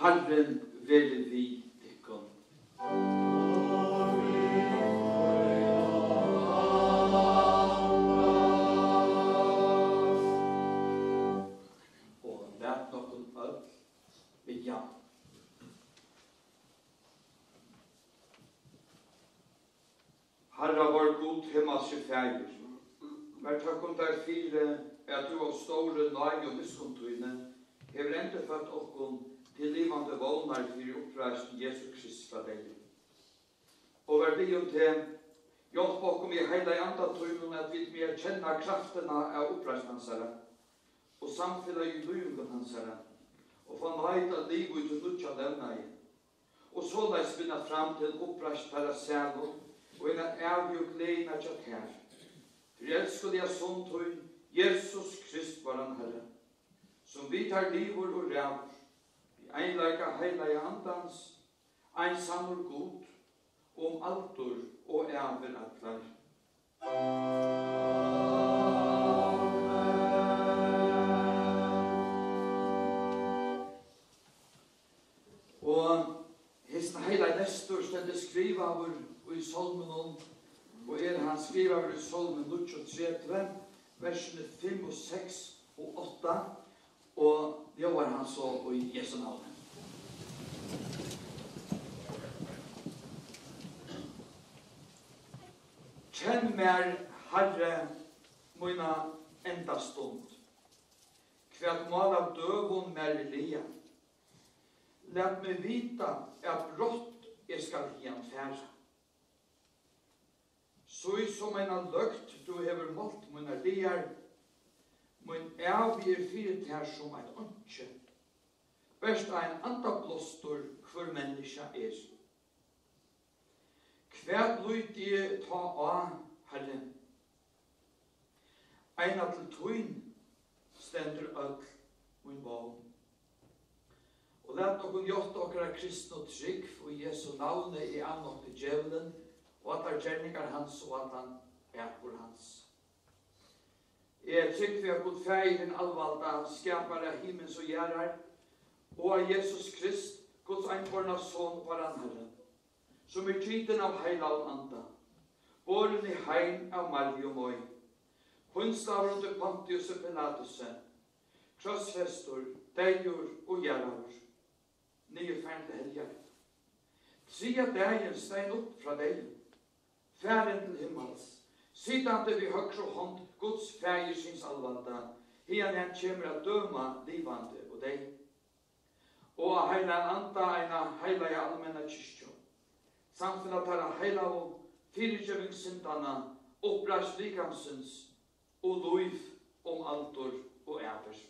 Herren vere vi tykkon. Og lät nokkun öll vilja. Herra vår god himmelske Fader, vær takk om der fire at du av store nøy og miskontoine hever endefødt okkon til livande vågnar for oppreisen Jesus Krist fra deg. Og vær vi om til hjelp okkom i heila i andre tøynen at vi mer kjenner kraftene av oppreisen hans herre, og samfunnet i løyungen hans herre, og få nøy til liv ut til nødja levnei, og såleis vinna fram til oppreisen herre sælo, og en evig og gleden tjatt her. For elskede jeg sånn tøy, Jesus Krist var han herre, som vi tar livor og rævor, i einleika heila i andans, ein samur god, om altor og æver atlar. Og hesten heila i nestor stendte skriva over i salmen om, og han skriver i salmen 33, versene 5 og 6 og 8, og det var han så i Jesu navn. Kjenn mer, Herre, mine enda stund, kvært mal av døvun mer lia. Lät meg vita at brått jeg skal gjenfære. Så som en løgt du hever målt mine lier, min evig fyrt her som et ønske. Best ein andablostor hver menneske er. Hver lyd jeg ta av, Herre. Eina til tøyn stender øll min vågen. Og let okkur gjort okkara kristne og trygg for Jesu navne i annokte djevelen, og at er gjerningar hans og at han er hans. Jeg trygg for at god feiren allvalda skapare himmels og gjerrar, og av Jesus Krist, Guds einborna son var han herre, som er tyden av heila og anda, båren i heim av Marie og Moi, hundslaver under Pontius og Pilatus, krossfestor, deigur og gjerrar, nye fernte helger. Tria dagen stein opp fra deg, færen til himmels, sidande vi høyre hånd, Guds fægersins alvalda, hian han kjemmer at døma livande og deg. Og av heila anda eina heila i allmenna kyrkjo, samfunnet tar av heila og fyrirkjøvingssyndana, oppras likamsens, og loiv om altor og æver.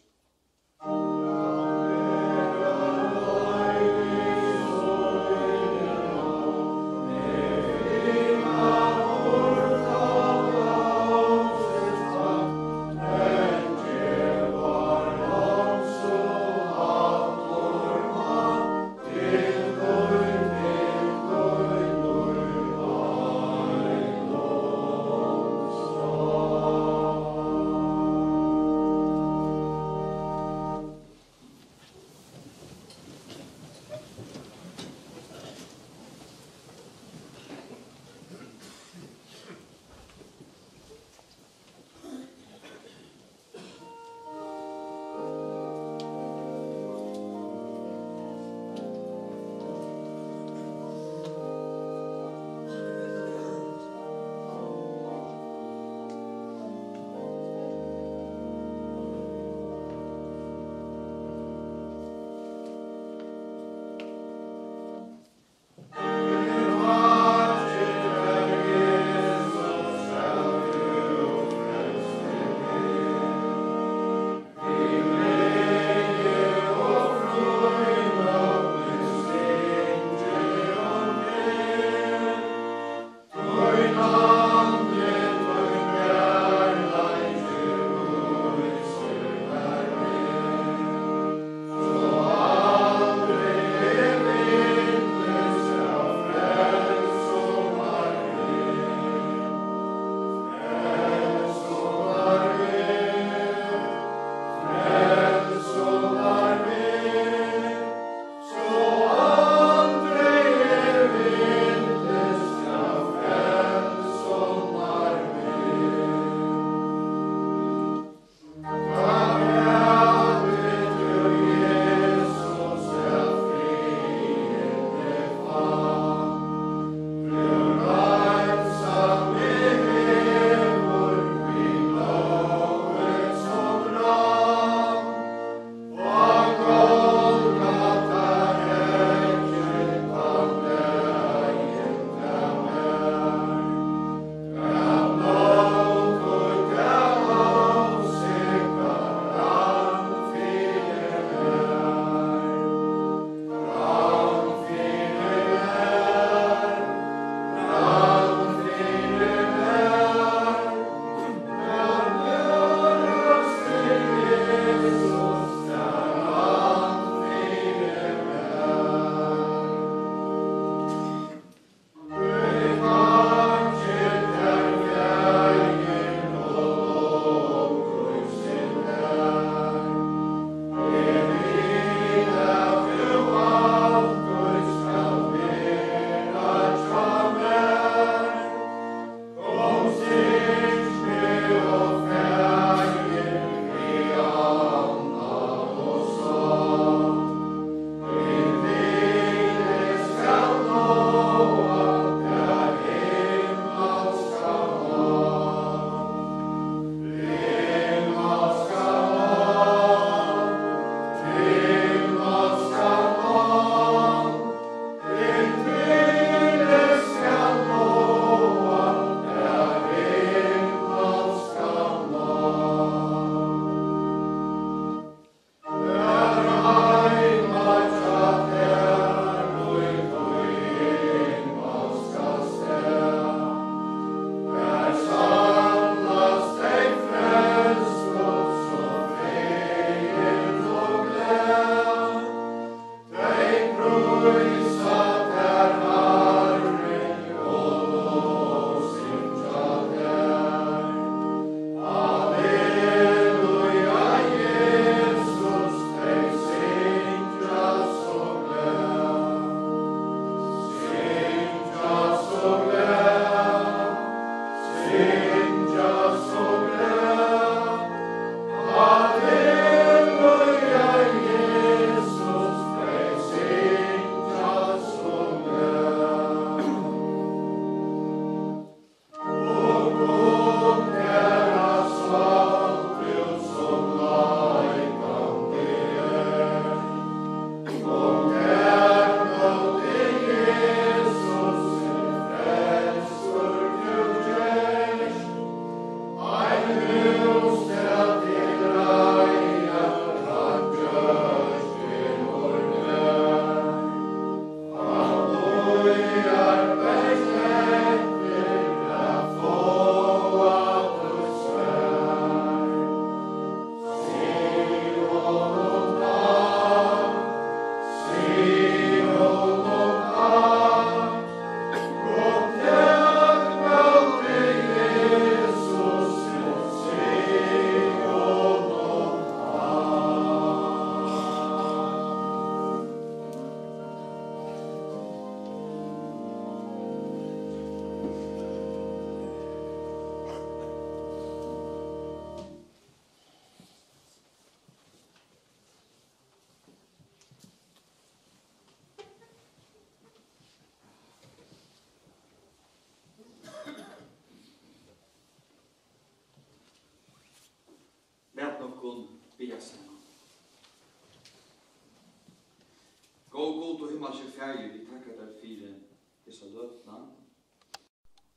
himmelske Fader, vi takker deg for disse løtene.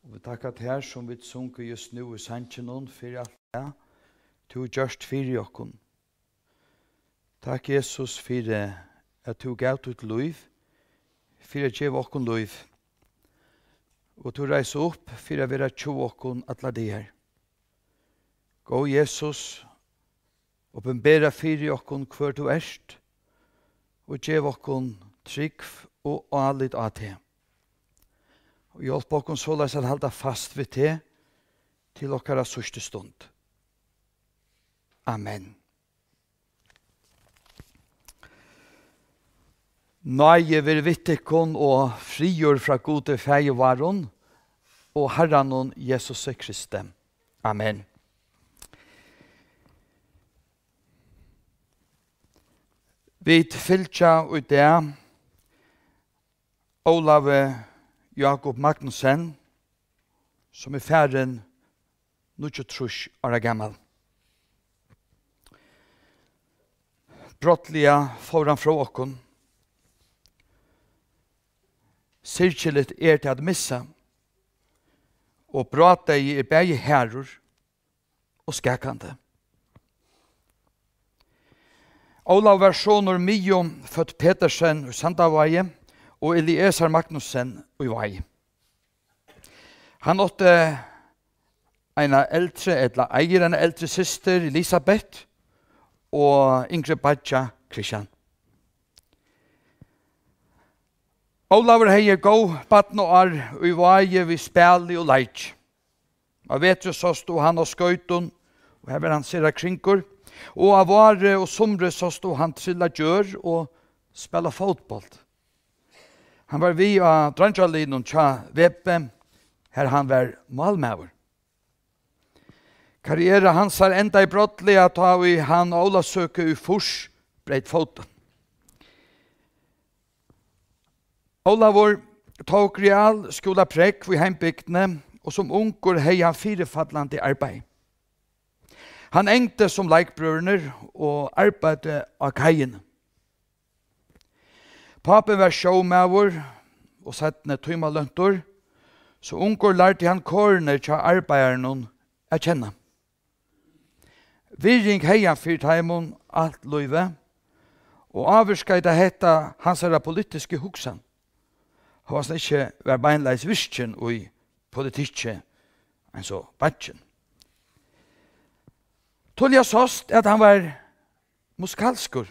Og vi takker til her som vi sunker just nu i sannsjonen for alt det. Du har gjort for oss. Takk Jesus for at du gav ut liv, for å gjøre oss liv. Og du reiser opp for å være tjo oss alle de her. Gå Jesus, åpenbæra for oss hver du erst, og gjør oss trygg og anlitt av det. Og hjelp oss såleis at halda fast ved det til okkara sørste stund. Amen. Nøye vil vittekon og frigjør fra gode feievaron og Herren Jesus Kristi. Amen. Vi fylkja ut det Olav Jakob Magnussen, som færen 23 år gammal. Brottliga foran fra okkon. Sirkelet til at missa, og brata i begge herrer og skakande. Olav var sonur Mio, født Petersen i Sandavaie, og Eliezer Magnussen i Vai. Han åtte en eldre syster, Elisabeth, og yngre badja, Christian. Olav hei gå baden og ar, og i Vai vi spæli og leik. Av vetru så stod han og skøyton, og her var han sira krinkur, og av vare og somre så stod han trilla gjør og spela fotboll. Han var vi av Drangjalin og tja Veppe, her han var malmæver. Karriere hans har enda i brottlig at han Ola søke i fors breit foten. Olavur tok real skola prekk vi heimbygdene, og som unger hei han firefallande arbeid. Han engte som leikbrødner og arbeidde av kajen. Papen var sjåmæver og settende tøymaløntor, så unger lærte han kårene til arbeideren å kjenne. Virring hei han fyrt heimon alt løyve, og avvirskaide hetta hans politiske hugsan. Han var ikke var beinleis virkjen og politikje, enn så badjen. Tullia såst at han var musikalskur,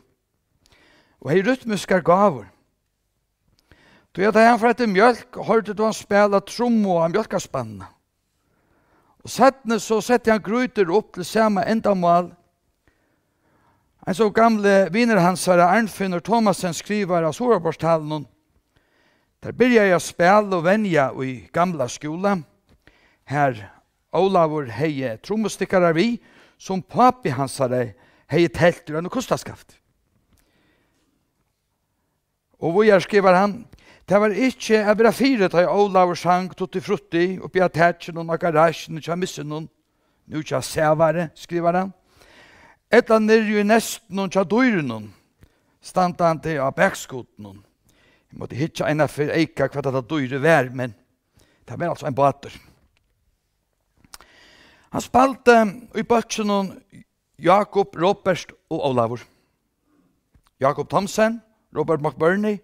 og hei rytmiskar gavur. Du vet han for etter mjölk, og hørte du han spela trommo av mjölkaspanna. Og settene så sette han gryter opp til samme endamål. En så gamle viner hans her, Arnfinn og Thomasen, skriver av Soraborstalen. Der begynte jeg å spela og venja i gamla skola. Her Olavur hei trommostikkare vi, som papi hans her hei telt og kostaskaft. Og hvor jeg skriver han, det var ikke jeg være fire til Olavur sang tutti frutti oppi av tætjen og garasjen og ikke misse noen. Nå ikke sevare, skriver han. Etter nere i nesten og ikke døyren stand han til av bekskoten. Jeg måtte hitja ena for eika hva det døyre vær, men det var altså en bater. Han spalte i bøtjen Jakob, Robert og Olavur. Jakob Thomsen, Robert McBurney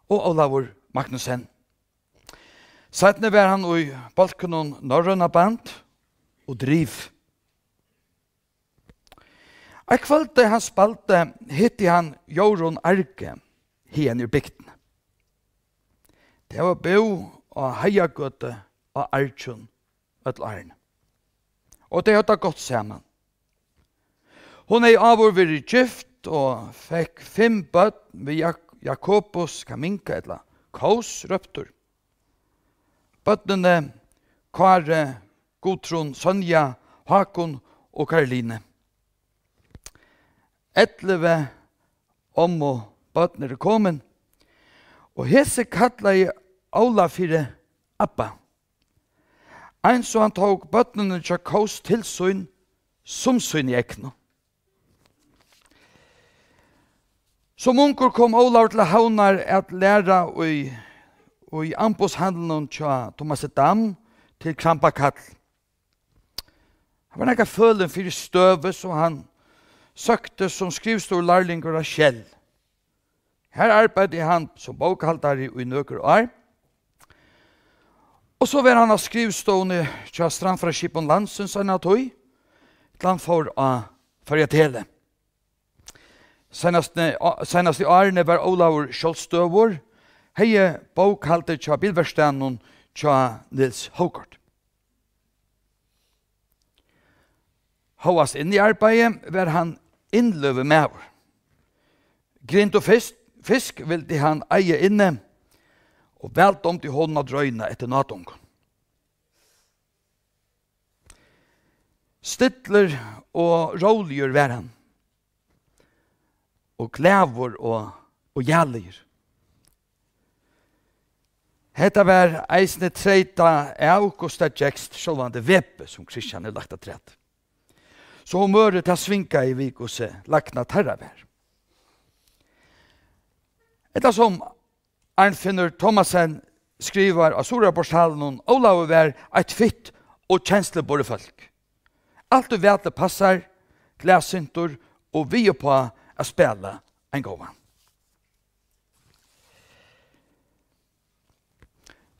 og Olavur Magnussen. Seitne var han i balken Norrøna band og driv. Ein kvölde han spalte hitti han Jorun Arge hien i bygden. Det var bo og heiagøte og Arjun og Arne. Og det hadde gått sammen. Hun avur vært gift og fikk 5 bøtten ved Jakobus Kaminka eller Kaus røptur. Bøttene Kare, Gudrun, Sonja, Hakon og Karoline. 11 og bøttene kommen. Og hese kattla i Ola fire Abba. Ein så han tog bøttene til Kaus tilsyn som syn i ekno. Som unger kom Olav til havnar at læra i amboshandelen tja Thomas Dam til Krampakall. Han var nekka følen fyrir støve, så han søkte som skrivstor lærlinger av Kjell. Her arbeidde han som bokhaltare i nøkker år. Og så var han av skrivstående til Strandfra Skipon Landsens anatøy, til han får av Farjatele. Senast i årene var Olav Kjølstøvor, heie bokhalter til bilverstanen til Nils Håkort. Håast inn i arbeidet var han innløve med. Grint og fisk ville han eie inne, og velt om til hånden av drøyene etter natung. Stittler og råligere var han, og klæver og gjallir. Hetta var eisne treita Augusta Jekst, sjølvande veppe som Kristian er lagt av trett. Så hun møret ta svinka i vikose lakna tarra vær. Etta som Arnfinnur Thomasen skriver av Soraborstalen, Olav var eit fitt og kjenslebore folk. Alt du vet det passar, glæsyntor og vi er på å spela en gåva.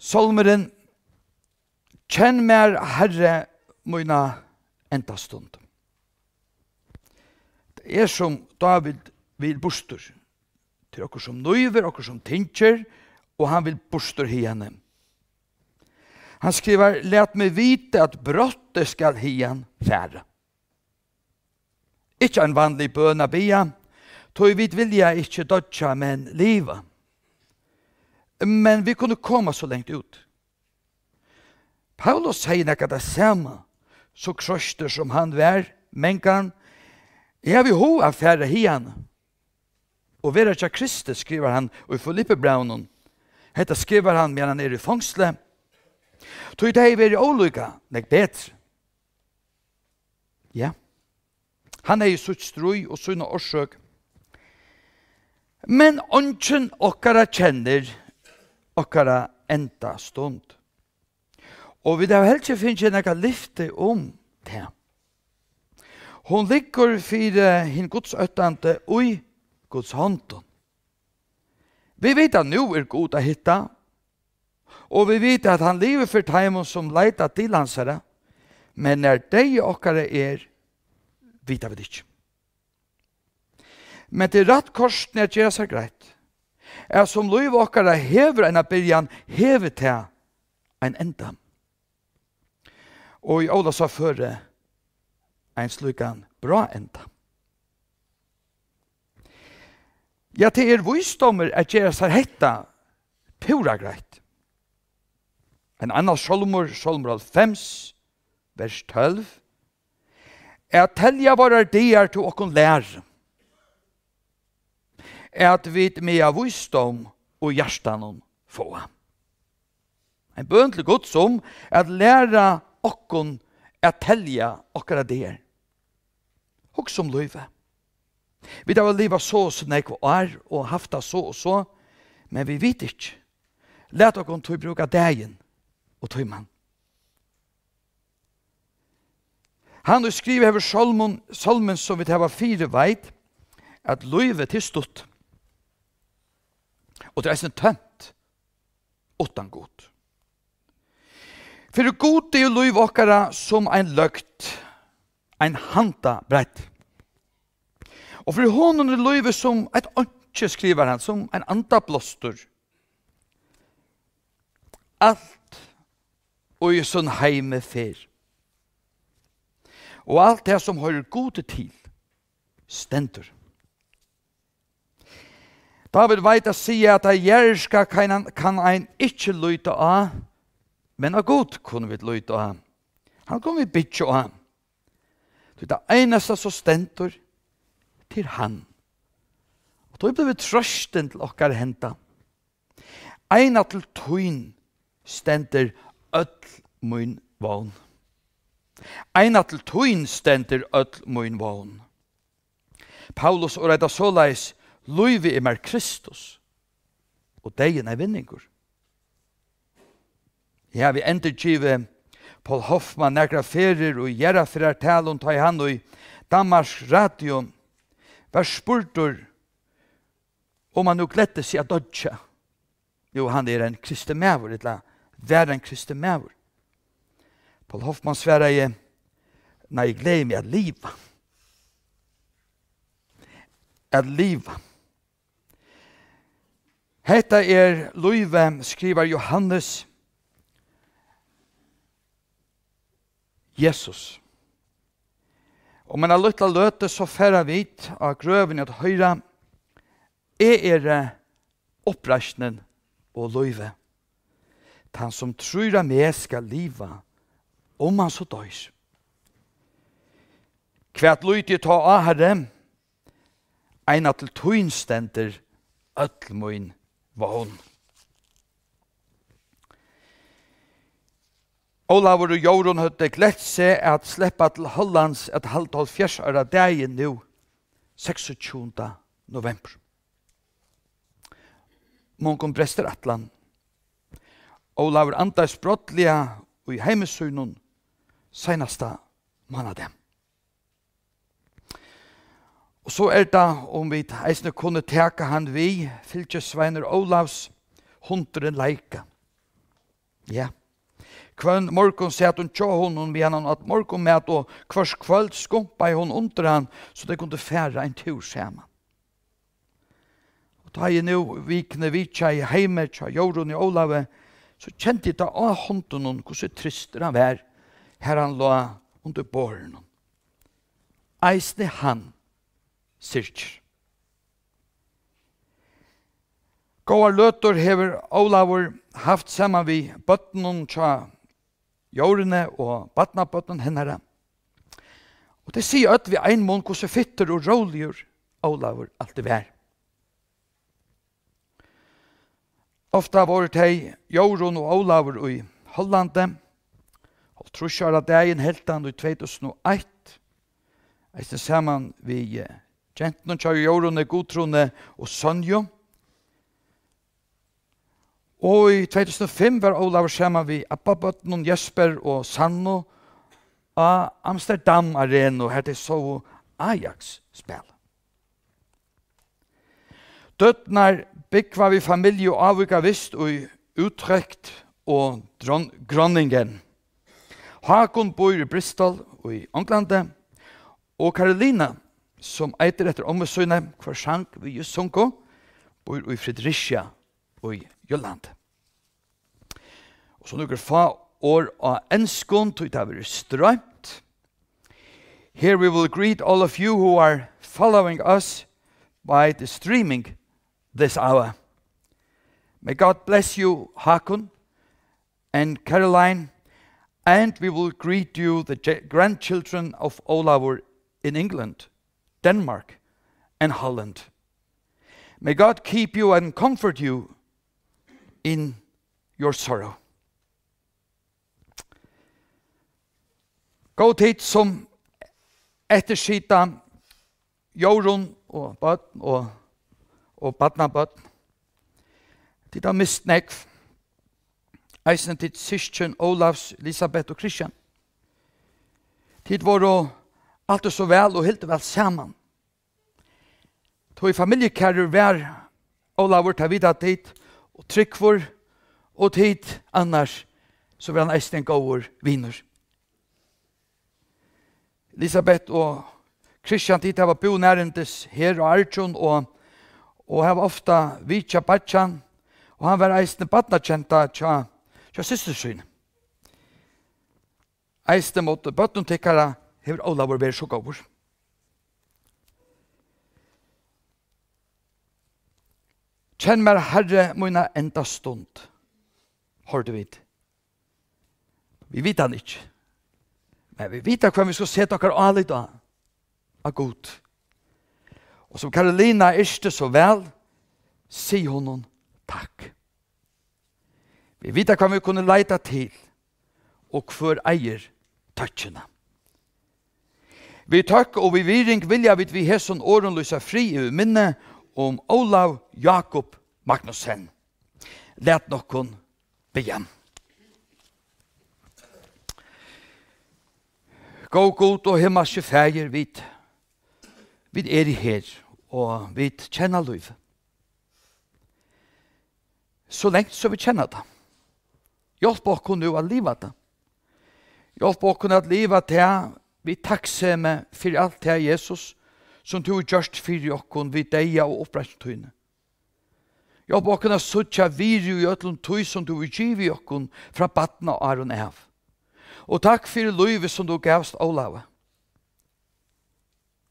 Solmeren, kjenn mer Herre møyna enda stund. Det som David vil bostur. Til okkur som nøyver, okkur som tinkjer, og han vil bostur henne. Han skriver, let meg vite at brottet skal hien fære. Ikke en vanlig bøna bia, tog vi vilja ikke dodja, men liva. Men vi kunne komme så lengt ut. Paulus sier nekka det samme, så krøster som han var, menkan, jeg vil ho affære hien. Og vera tja Kristus, skriver han, og i Filippe Braunen, hetta skriver han medan han er i fangsle, tog det er veri olykka, nek betre. Ja, han er i sutt strøy og sunna orsøk. Men ongen okkara kjenner okkara enda stund. Og vi har helst ikke finnes nekka lyfte om det. Hon ligger for hin Guds øttande ui Guds hånden. Vi vet at nu er god å hitta, og vi vet at han lever for teimen som leita til hans herre, men når deg okkara er, vet vi det ikke. Men til rett korsene gjør seg greit, er som liv okkara hever en av byrjan, hever til en enda. Og i Ola sa føre, en slukan bra enda. Ja, det er visdommer at gjøre seg hetta pura greit. En annan solmor 5, vers 12, er at telja våre dier til åkken lære. Er at vi med av visdom og hjertan få. En bøn til Guds om at lære åkken at telja okkara dier. Og som løyve. Vi har livet så og så nekva år og haft det så og så, men vi vet ikke. Let oss til å bruke dagen og tøyman. Han skriver over salmen som vi har 4 veit, at løyve til stått. Og det er sånn tømt, utan god. For god er løyve okkara som en løgt, en handa brett. Og for honom er løyve som et åndsje, skriver han, som en andablåster. Alt og i sånn heime fer. Og alt det som hører gode til, stendur. David veit å si at det gjerska kan ein ikke løyte av, men av god kunne vi løyte av. Han kunne vi bytje av. Det eneste som stendur, til han. Og da ble vi trøsten til okkar henta. Eina til tøyn stender öll mun vogn. Eina til tøyn stender öll mun vogn. Paulus og redda såleis Løyve mer Kristus, og degen vinningur. Ja, vi endurgive Paul Hoffmann nekra ferier og gjerra fyrir talon ta i han og i Danmarks radio var spurtur om han nu gledde seg a dodja. Jo, han en kristen mævur, eller vær en kristen mævur. Paul Hoffmann sverra i nei, jeg gleder meg at liva. At liva. Hetta Løyve, skriver Johannes Jesus. Og man har lytta løte så færre vit av grøven at høyra oppreisnen og Løyve. Han som tror med skal liva om han så døys. Kvært lyte ta av herre, eina til tøynstender øtlmoin vån. Olavur og Jorun høtte glett seg at sleppa til Hollands et halvt fjærsøra dagen nu, 26. november. Mongon brester atlan. Olavur andas brottliga og i heimesøynun senasta månaden. Og så det om vi eisne kunne teka han vi, fylkesveiner Olavs, hundren leika. Ja. Kvønn morgon sett hun tjå honom vi han at morgon med og kvars kvöld skumpa i hon under han så det kunne færa en tur saman. Og da jeg nu vikne vitja i heime tja Jorun i Olave så kjente jeg da av hånden hon hvordan tryster han var her han lå under båren. Eisne han sirkjer. Gåar løtur hever Olavur haft saman vi bøttenen tja Jorune og badnabøtten hennara. Og det sier at vi ein mån hvordan fitter og råligur Olavur alt det vær. Ofta var det Jorun og Olavur i Hollande, og trusjar at dagen heltan i 2001, eisen saman vi Gentnon tja Jorune, Gudrune og Sonjo. Og i 2005 var Olavur saman vi Abbabøtten, Jesper og Sanno av Amsterdam Arena, her de så Ajax spela. Døttnar byggva vi familie og avvika vist og Utrecht og Groningen. Hakon bor i Bristol og i Englande, og Karolina, som eiter etter omsøyne hver sang vi just sunko, bor i Fredericia og i Jylland. Og så nukker fa år av enskon til det er strømt. Here we will greet all of you who are following us by the streaming this hour. May God bless you, Hakon and Caroline, and we will greet you, the grandchildren of Olavur in England, Denmark, and Holland. May God keep you and comfort you in your sorrow. Gå tid som etterskita Jorun og bøtten og badnabøtten. Tid har mist nekv. Eisen tid syskjen Olavs, Elisabeth og Christian. Tid var alt så vel og helt vel saman. Tog i familiekærer vær Olavur ta vidda tid og tryggvor og tid annars så var han eisen en gåur viner. Elisabeth og Christian tid har bo nærendes her og Arjun og har ofta vitja badjan og han var eisen badnakjenta tja systersyn. Eisen mot bøttuntikkara hever Olavur vært så gåur. Kjenn mer Herre mine enda stund. Hørte vi det? Vi vet han ikke. Men vi vet hva vi skal se dere alle da. Av god. Og som Karolina ikke så vel, sier hun takk. Vi vet hva vi kunne leite til, og hver eier tøtjene. Vi takk og vi viring vilja vidt vi hesson åren lysa fri i minne, om Olav Jakob Magnussen. Læt nokkun begynne. Gå god og himmelske feir, vi er i her, og vi kjenner liv. Så lengt så vi kjenner det. Hjelp oss nå å leve det. Hjelp oss å leve det. Vi takksomme for alt det, Jesus, som du har gjort for oss, vi deg og opprettene. Hjelp oss å søtte virre i øtlen tøy som du har givet oss fra baden og æren av. Og takk for livet som du gavst Olav.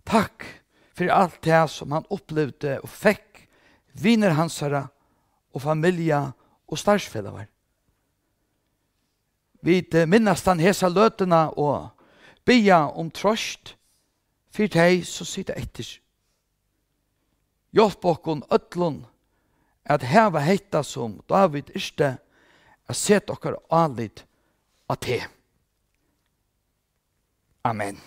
Takk for alt det som han opplevde og fikk, viner hans herre, og familie og starsfeller. Vi minnes den hese løtene og bia om trost for deg som sitter etter. Hjelp oss øtlån at heva heita som David yrste at sett okkar anlitt av te. Amen.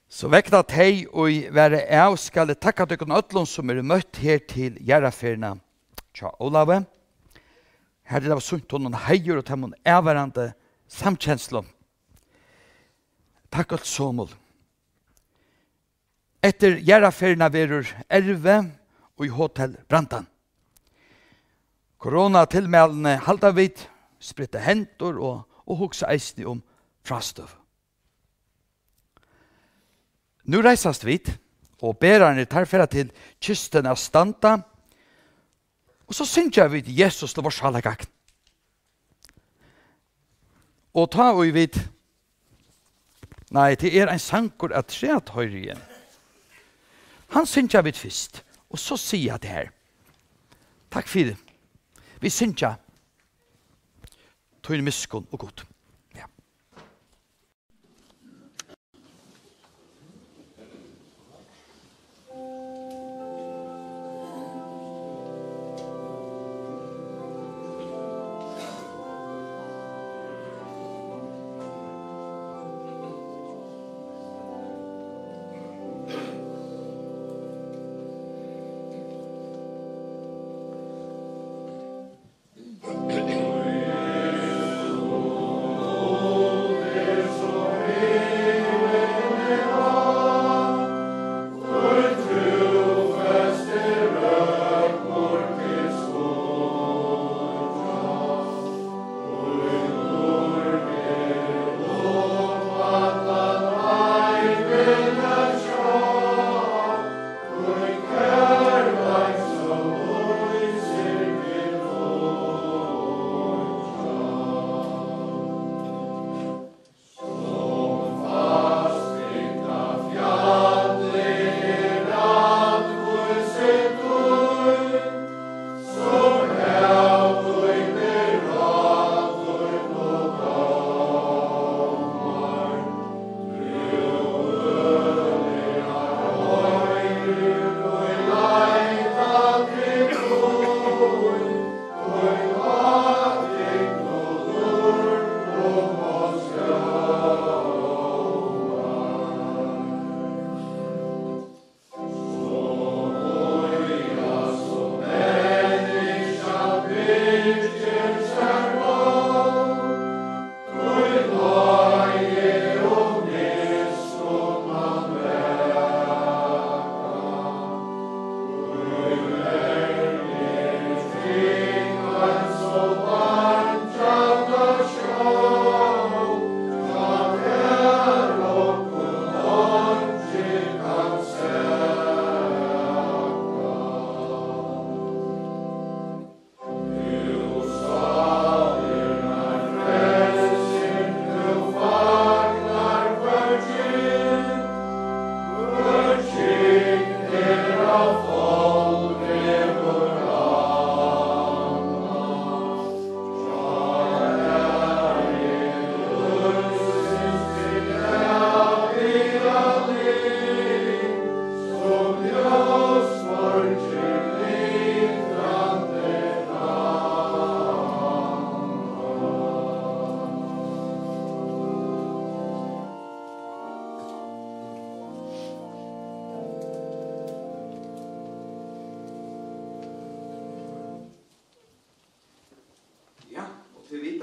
Så vekna teg og være av skal jeg takke dere øtlån som møtt her til Gjerraferna tja Olave. Her er det sunt og noen heier og noen avværende samkjensler. Takk alt så mål. Etter Gjerraferna verur Erve og i Hotel Brantan. Korona-tilmeldene halda vid, spritte hentor og hugsa eisni om frastøv. Nu reisast vid, og berarne tar færa til kysten av Stanta, og så synger vi Jesus til vår sjalagakn. Og ta og vid, nei, det er en sankur at treat høyre igjen. Han synger vi først, og så sier jeg det her. Takk for det. Vi synger, tog miskunn og godt. Ja. Oh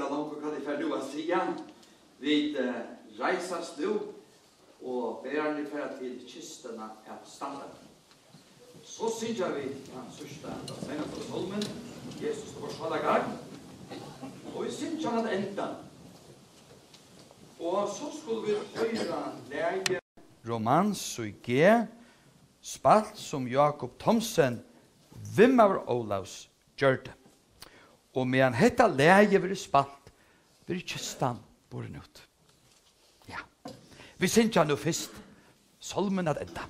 det långt kan det för nu att säga. Vi reisas nu och bär ni för till kistorna att stanna. Så synger vi sista senaste psalmen. Jesus står själva gång. Och vi synger han ända. Og så skulle vi høyre læge Romans og G, spalt som Jakob Thomsen, Vimmer Olavs gjørte. Og medan hetta læge vil spalt, vil kistan boren ut. Ja. Vi synes han nå først, solmen at enda.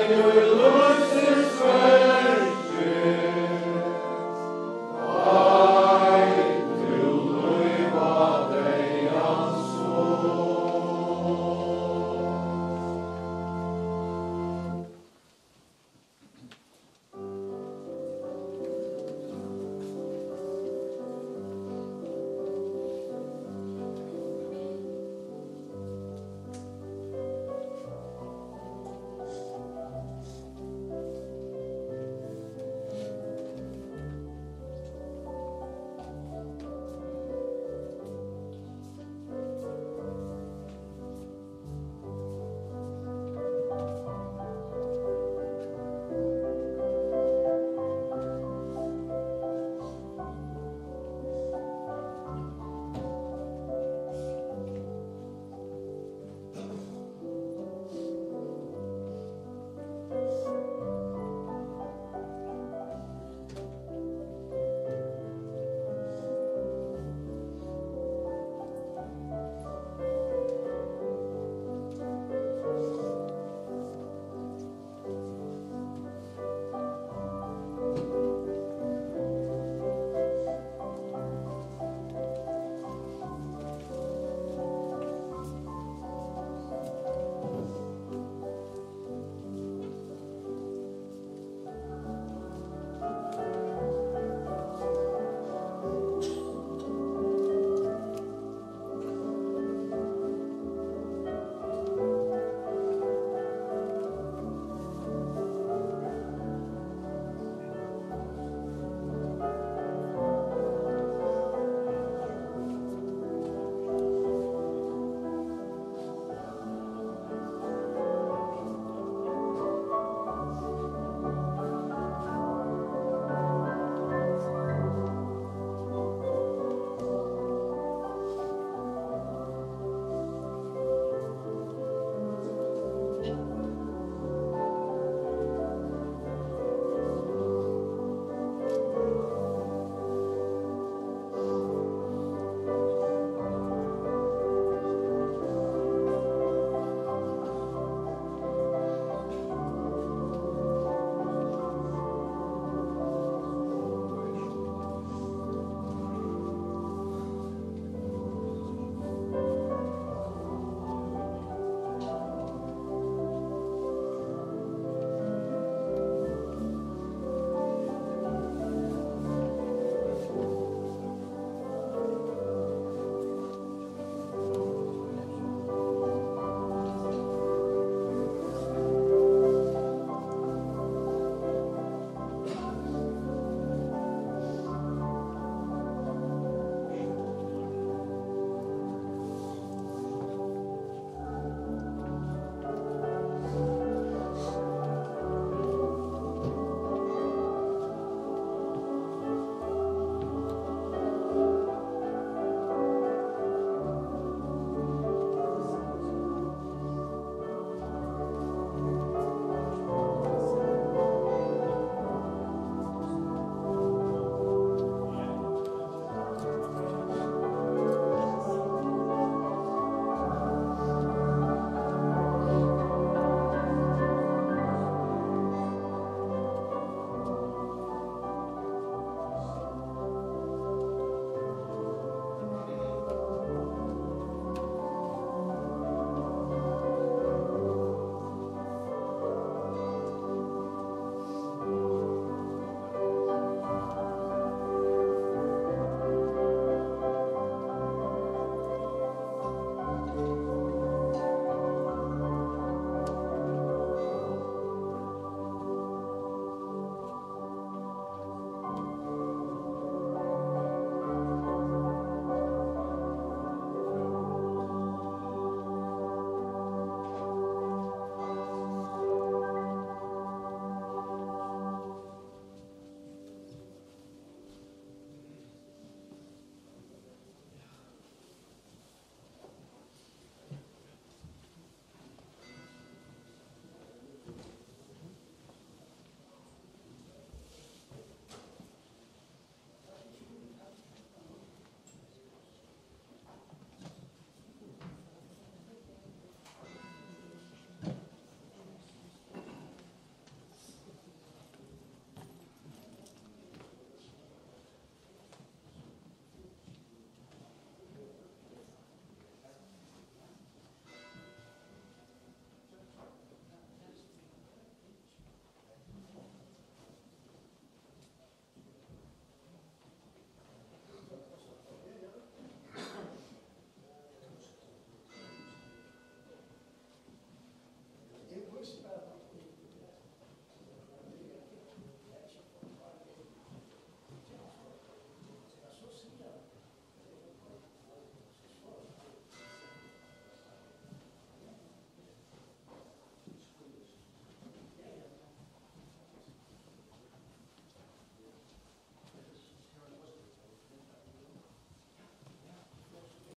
Hallelujah.